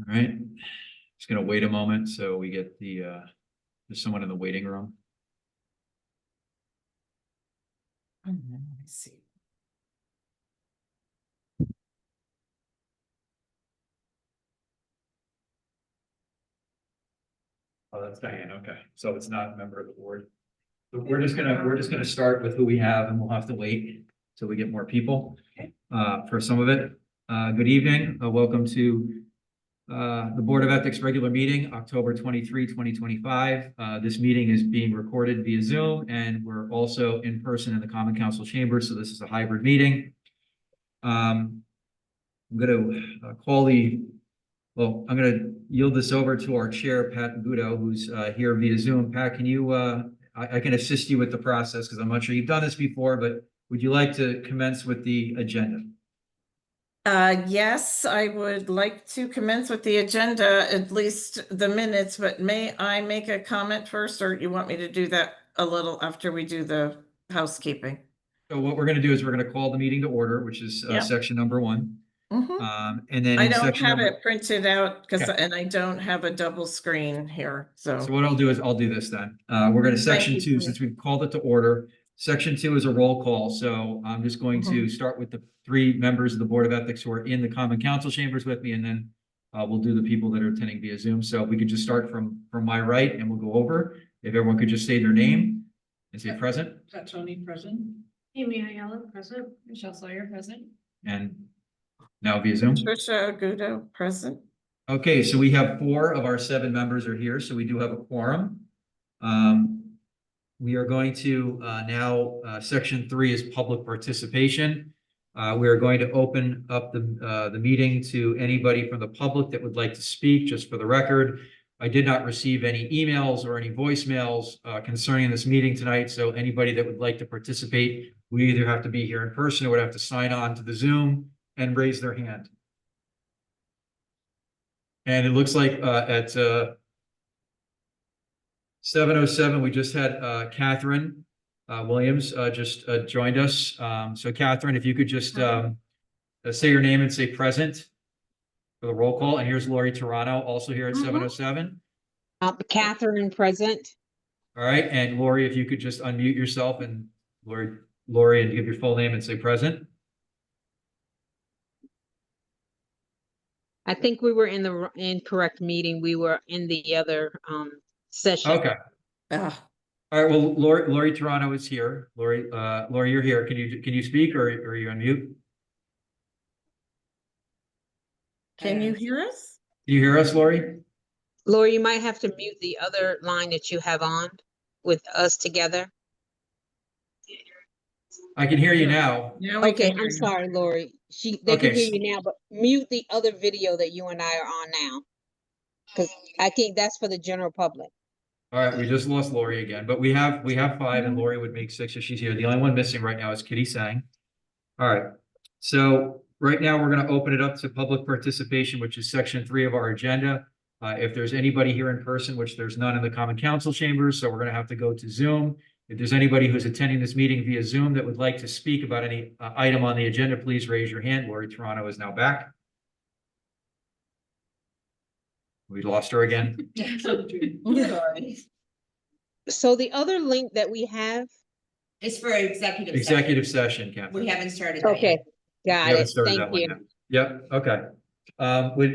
All right, just gonna wait a moment so we get there's someone in the waiting room. Let me see. Oh, that's Diane, okay, so it's not a member of the board. But we're just gonna start with who we have, and we'll have to wait till we get more people for some of it. Good evening, welcome to the Board of Ethics regular meeting, October 23, 2025. This meeting is being recorded via Zoom, and we're also in person in the Common Council chamber, so this is a hybrid meeting. I'm gonna I'm gonna yield this over to our chair, Pat Gudo, who's here via Zoom. Pat, can you, I can assist you with the process because I'm not sure you've done this before, but would you like to commence with the agenda? Yes, I would like to commence with the agenda, at least the minutes, but may I make a comment first, or you want me to do that a little after we do the housekeeping? So what we're gonna do is we're gonna call the meeting to order, which is Yeah. section number 1. Mhm. And then I in don't section have number, it printed out because, Okay. and I don't have a double screen here, so. so what I'll do is I'll do this then. We're gonna section you, 2, Tony. since we've called it to order. Section 2 is a roll call, so I'm just going to start with the 3 members of the Board of Ethics who are in the Common Council chambers with me, and then we'll do the people that are attending via Zoom. So we could just start from my right, and we'll go over. If everyone could just say their name and say present. Pat Tony, present. Amy Ayala, present. Michelle Sawyer, present. And now via Zoom. Trisha Agudo, present. Okay, so we have 4 of our 7 members are here, so we do have a quorum. We are going to now, section 3 is public participation. We are going to open up the meeting to anybody from the public that would like to speak. Just for the record, I did not receive any emails or any voicemails concerning this meeting tonight, so anybody that would like to participate would either have to be here in person or would have to sign on to the Zoom and raise their hand. And it looks like at 7:07, we just had Catherine Williams just joined us. So Catherine, if you could just say your name and say present for the roll call. And here's Lori Toronto, also here at 7:07. Catherine, present. All right, and Lori, if you could just unmute yourself, and Lori, and give your full name and say present. I think we were in the incorrect meeting. We were in the other session. Okay. Ah, All right. Well, Lori Toronto is here. Lori, you're here. Can you speak, or are you on mute? can you hear us? Can you hear us, Lori? Lori, you might have to mute the other line that you have on with us together. I can hear you now. Now we Okay, can hear I'm you. sorry, Lori. They Okay, can hear you now, but mute the other video that you and I are on now. Because I think that's for the general public. All right, we just lost Lori again, but we have 5, and Lori would make 6 if she's here. The only one missing right now is Kitty Sang. All right, so right now we're going to open it up to public participation, which is section 3 of our agenda. If there's anybody here in person, which there's none in the Common Council chambers, so we're going to have to go to Zoom. If there's anybody who's attending this meeting via Zoom that would like to speak about any item on the agenda, please raise your hand. Lori Toronto is now back. We lost her again. Sorry. So the other link that we have. It's for executive. Executive session, Catherine. We haven't started that Okay, yet. got We haven't it. started Thank that one you. yet. Yep, okay.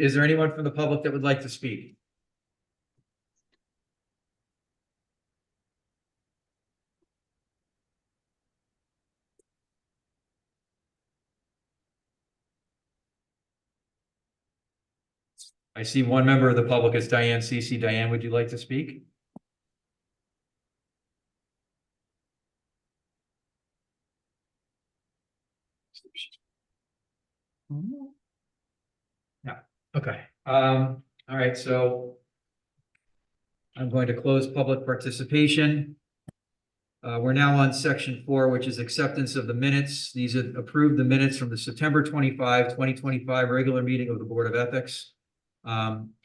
Is there anyone from the public that would like to speak? I see one member of the public is Diane Cece. Diane, would you like to speak? Yeah, okay. All right, so I'm going to close public participation. We're now on section 4, which is acceptance of the minutes. These are approved the minutes from the September 25, 2025 regular meeting of the Board of Ethics.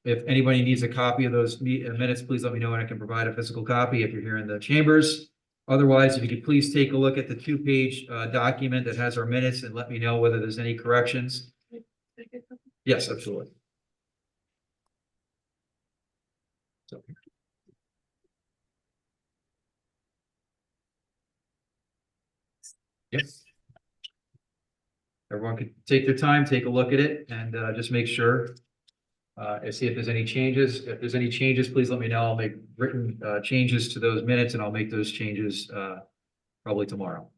If anybody needs a copy of those minutes, please let me know and I can provide a physical copy if you're here in the chambers. Otherwise, if you could please take a look at the 2-page document that has our minutes and let me know whether there's any corrections. Yes, absolutely. So. Yes. Everyone could take their time, take a look at it, and just make sure. And see if there's any changes. If there's any changes, please let me know. I'll make written changes to those minutes, and I'll make those changes probably tomorrow.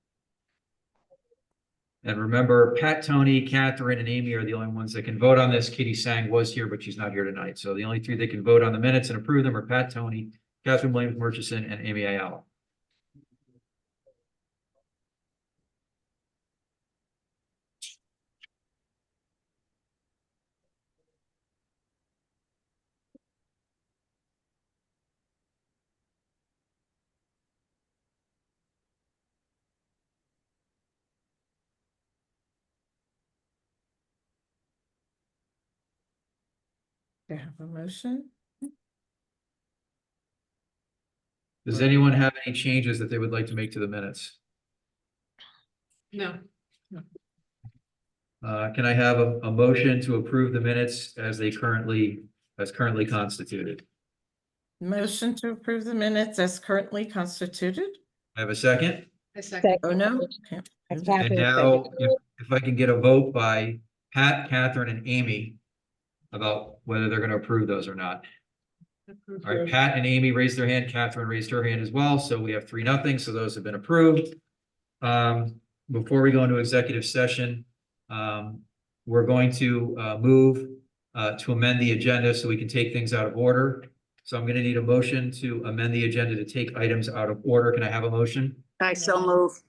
And remember, Pat, Tony, Catherine, and Amy are the only ones that can vote on this. Kitty Sang was here, but she's not here tonight. So the only three that can vote on the minutes and approve them are Pat, Tony, Catherine Williams Murchison, and Amy Ayala. Do you have a motion? Does anyone have any changes that they would like to make to the minutes? No. Can I have a motion to approve the minutes as currently constituted? Motion to approve the minutes as currently constituted? I have a second. A second. Oh, no? Okay. And Catherine now, seconded. if I can get a vote by Pat, Catherine, and Amy about whether they're gonna approve those or not. All right, Pat and Amy raised their hand, Catherine raised her hand as well, so we have 3-0, so those have been approved. Before we go into executive session, we're going to move to amend the agenda so we can take things out of order. So I'm gonna need a motion to amend the agenda to take items out of order. Can I have a motion? I so move.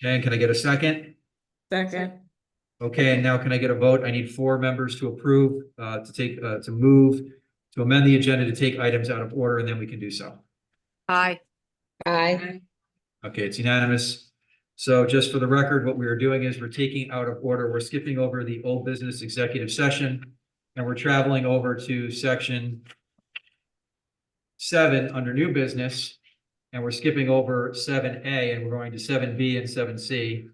Okay, and can I get a second? Second, Okay, and now can I get a vote? I need 4 members to approve, to move, to amend the agenda to take items out of order, and then we can do so. Aye. Aye. Okay, it's unanimous. So just for the record, what we are doing is we're taking out of order, we're skipping over the old business executive session, and we're traveling over to section 7 under new business, and we're skipping over 7A, and we're going to 7B and 7C.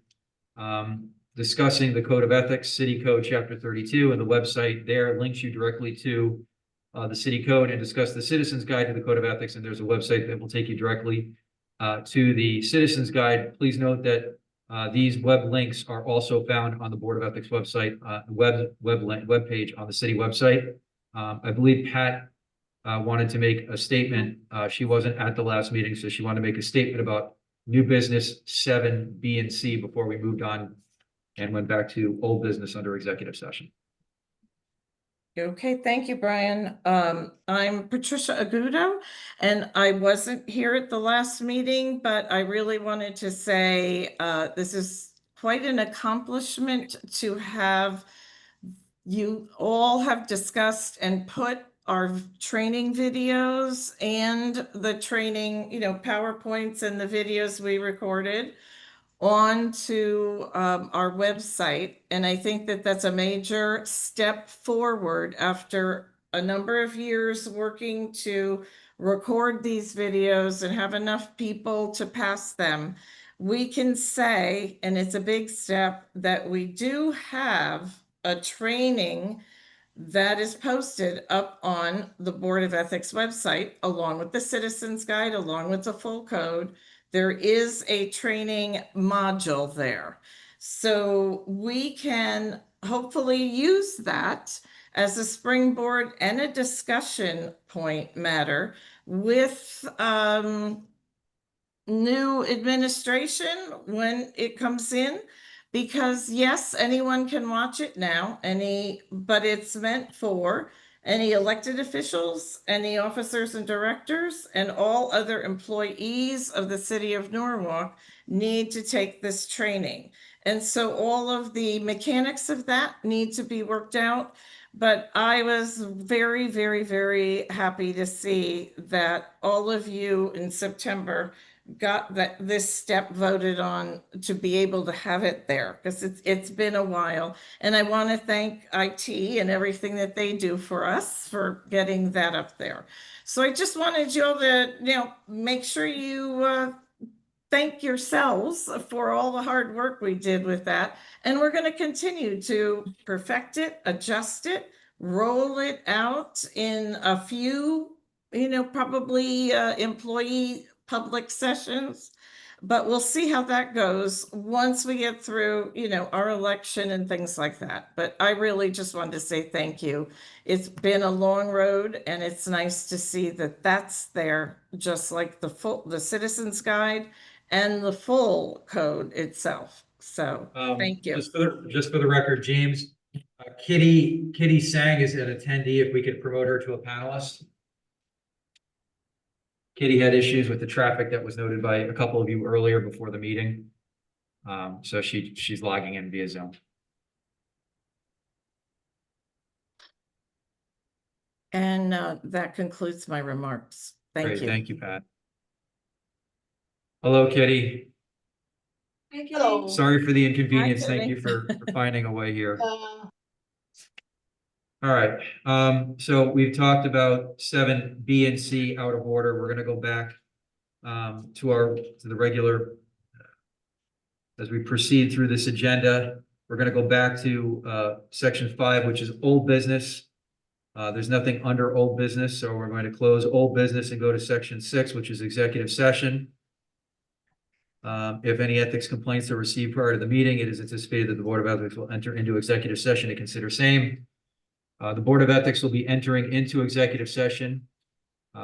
Discussing the Code of Ethics, City Code Chapter 32, and the website there links you directly to the City Code, and discuss the Citizens Guide to the Code of Ethics, and there's a website that will take you directly to the Citizens Guide. Please note that these web links are also found on the Board of Ethics website, web page on the city website. I believe Pat wanted to make a statement. She wasn't at the last meeting, so she wanted to make a statement about new business 7B and C before we moved on and went back to old business under executive session. okay, thank you, Brian. I'm Patricia Agudo, and I wasn't here at the last meeting, but I really wanted to say this is quite an accomplishment to have you all have discussed and put our training videos and the training, PowerPoints and the videos we recorded onto our website. And I think that that's a major step forward after a number of years working to record these videos and have enough people to pass them. We can say, and it's a big step, that we do have a training that is posted up on the Board of Ethics website, along with the Citizens Guide, along with the full code. There is a training module there. So we can hopefully use that as a springboard and a discussion point matter with new administration when it comes in. Because yes, anyone can watch it now, but it's meant for any elected officials, any officers and directors, and all other employees of the city of Norwalk need to take this training. And so all of the mechanics of that need to be worked out. But I was very, very, very happy to see that all of you in September got this step voted on to be able to have it there, because it's been a while. And I want to thank IT and everything that they do for us for getting that up there. So I just wanted you all to, make sure you thank yourselves for all the hard work we did with that. And we're going to continue to perfect it, adjust it, roll it out in a few probably employee public sessions. But we'll see how that goes once we get through, our election and things like that. But I really just wanted to say thank you. It's been a long road and it's nice to see that that's there, just like the Citizens Guide and the full code itself. So, thank you. Just for the record, James, Kitty Sang is an attendee. If we could promote her to a panelist. Kitty had issues with the traffic that was noted by a couple of you earlier before the meeting. So she's logging in via Zoom. And that concludes my remarks. Thank Great, you. thank you, Pat. Hello, Kitty. Hello. Sorry for the inconvenience. Hi, Thank Kitty. you for finding a way here. All right, so we've talked about 7B and C out of order. We're gonna go back to the regular. As we proceed through this agenda, we're gonna go back to section 5, which is old business. There's nothing under old business, so we're going to close old business and go to section 6, which is executive session. If any ethics complaints are received prior to the meeting, it is anticipated that the Board of Ethics will enter into executive session to consider same. The Board of Ethics will be entering into executive session.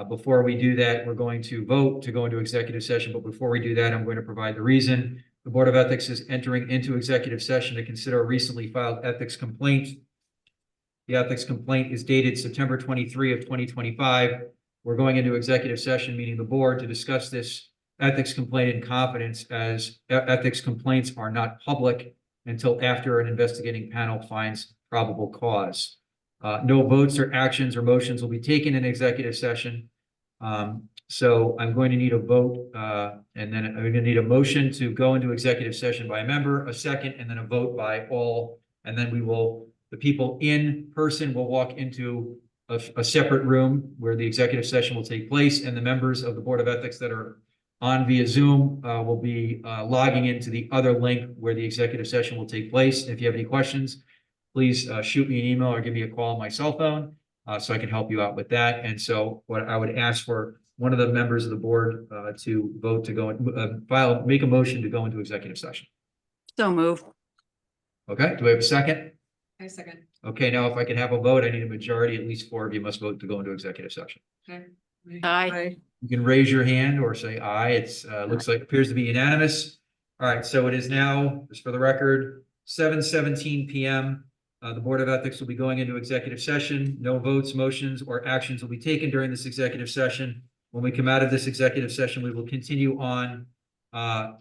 Before we do that, we're going to vote to go into executive session, but before we do that, I'm going to provide the reason. The Board of Ethics is entering into executive session to consider a recently filed ethics complaint. The ethics complaint is dated September 23 of 2025. We're going into executive session, meaning the board, to discuss this ethics complaint in confidence, as ethics complaints are not public until after an investigating panel finds probable cause. No votes or actions or motions will be taken in executive session. So I'm going to need a vote, and then I'm going to need a motion to go into executive session by a member, a second, and then a vote by all. And then the people in person will walk into a separate room where the executive session will take place, and the members of the Board of Ethics that are on via Zoom will be logging into the other link where the executive session will take place. If you have any questions, please shoot me an email or give me a call on my cell phone so I can help you out with that. And so what I would ask for one of the members of the board to vote to go and make a motion to go into executive session. So move. Okay, do we have a second? I second. Okay, now if I can have a vote, I need a majority, at least 4 of you must vote to go into executive session. Okay. Aye. You can raise your hand or say aye. It's appears to be unanimous. All right, so it is now, just for the record, 7:17 p.m. The Board of Ethics will be going into executive session. No votes, motions, or actions will be taken during this executive session. When we come out of this executive session, we will continue on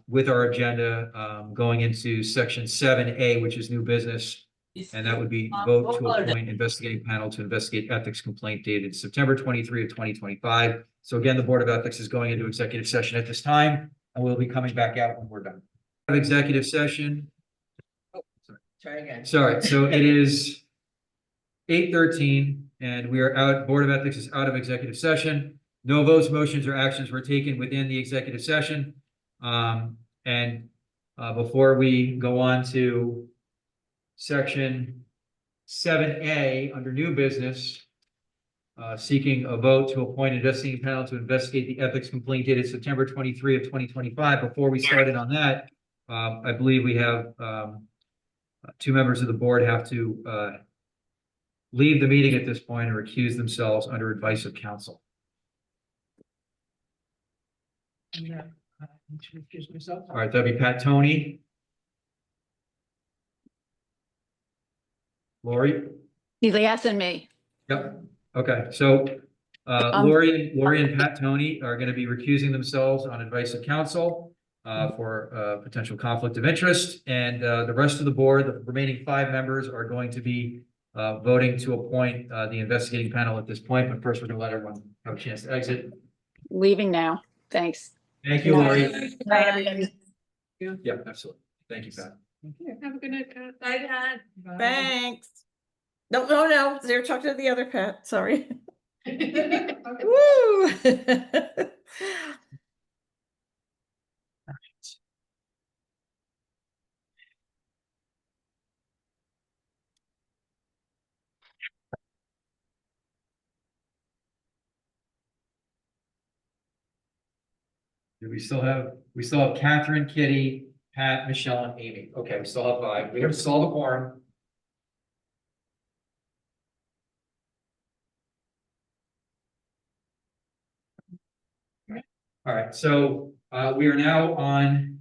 with our agenda, going into section 7A, which is new business. And that would be vote to appoint investigating panel to investigate ethics complaint dated September 23 of 2025. So again, the Board of Ethics is going into executive session at this time, and we'll be coming back out when we're done. Executive session. Try again. Sorry, so it is 8:13 and we are out. Board of Ethics is out of executive session. No votes, motions, or actions were taken within the executive session. Before we go on to section 7A under new business, seeking a vote to appoint investigating panel to investigate the ethics complaint dated September 23 of 2025. Before we started on that, I believe we have 2 members of the board have to leave the meeting at this point and recuse themselves under advice of counsel. All right, that'd be Pat Tony. Lori? Elias and me. Yep. Okay, so Lori and Pat Tony are going to be recusing themselves on advice of counsel for potential conflict of interest, and the rest of the board, the remaining 5 members, are going to be voting to appoint the investigating panel at this point. But first, we're going to let everyone have a chance to exit. Leaving now. Thanks. Thank you, Lori. Bye, everybody. Yeah, absolutely. Thank you, Pat. Have a good night, Pat. Bye, Dad. Thanks. No, they're talking to the other Pat, sorry. Woo! Do we still have Catherine, Kitty, Pat, Michelle, and Amy. Okay, we still have five. We have still have a quorum. All right, so we are now on.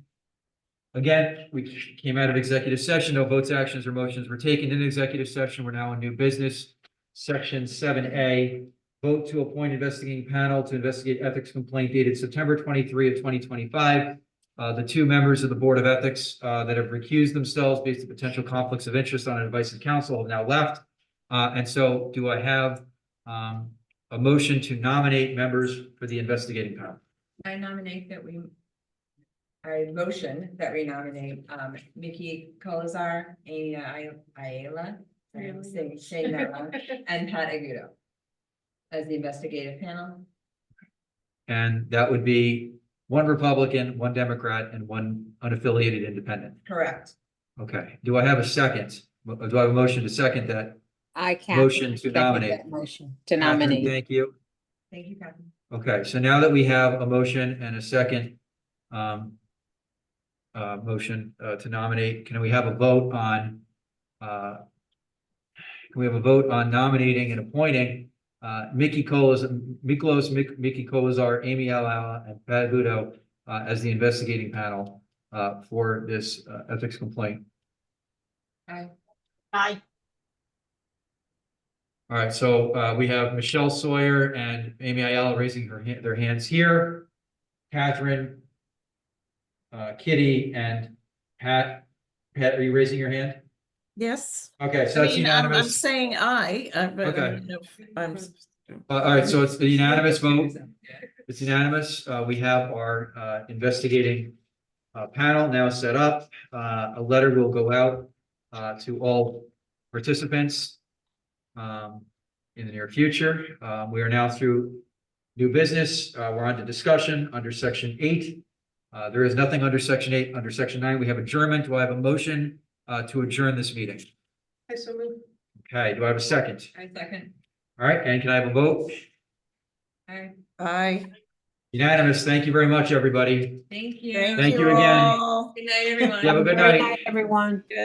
Again, we came out of executive session. No votes, actions, or motions were taken in executive session. We're now in new business. Section 7A, vote to appoint investigating panel to investigate ethics complaint dated September 23 of 2025. The two members of the Board of Ethics that have recused themselves based on potential conflicts of interest on advice of counsel have now left. And so do I have a motion to nominate members for the investigating panel? I motion that we nominate, Mickey Colazar, Amy Ayala, I'm saying that wrong, and Pat Agudo as the investigative panel. And that would be one Republican, one Democrat, and one unaffiliated independent. Correct. Okay, do I have a second? Do I have a motion to second that? I can. Motion to nominate. Motion to Catherine, nominate. thank you. Thank you, Catherine. Okay, so now that we have a motion and a second motion to nominate, can we have a vote on nominating and appointing Mickey Colazar, Amy Alala, and Pat Agudo as the investigating panel for this ethics complaint? Aye. Aye. All right, so we have Michelle Sawyer and Amy Ayala raising their hands here. Catherine, Kitty, and Pat. Pat, are you raising your hand? Yes. Okay, so I that's mean, I'm unanimous. saying aye. But I Okay. don't know if I'm. All right, so it's a unanimous vote. It's unanimous. We have our investigating panel now set up. A letter will go out to all participants in the near future. We are now through new business. We're on to discussion under section 8. There is nothing under section 8. Under section 9, we have adjournment. Do I have a motion to adjourn this meeting? I so move. Okay, do I have a second? I second. All right, and can I have a vote? Aye. Aye. Unanimous. Thank you very much, everybody. Thank you. Thank Thank you you again. all. Good night, everyone. Have a good Great night. everyone.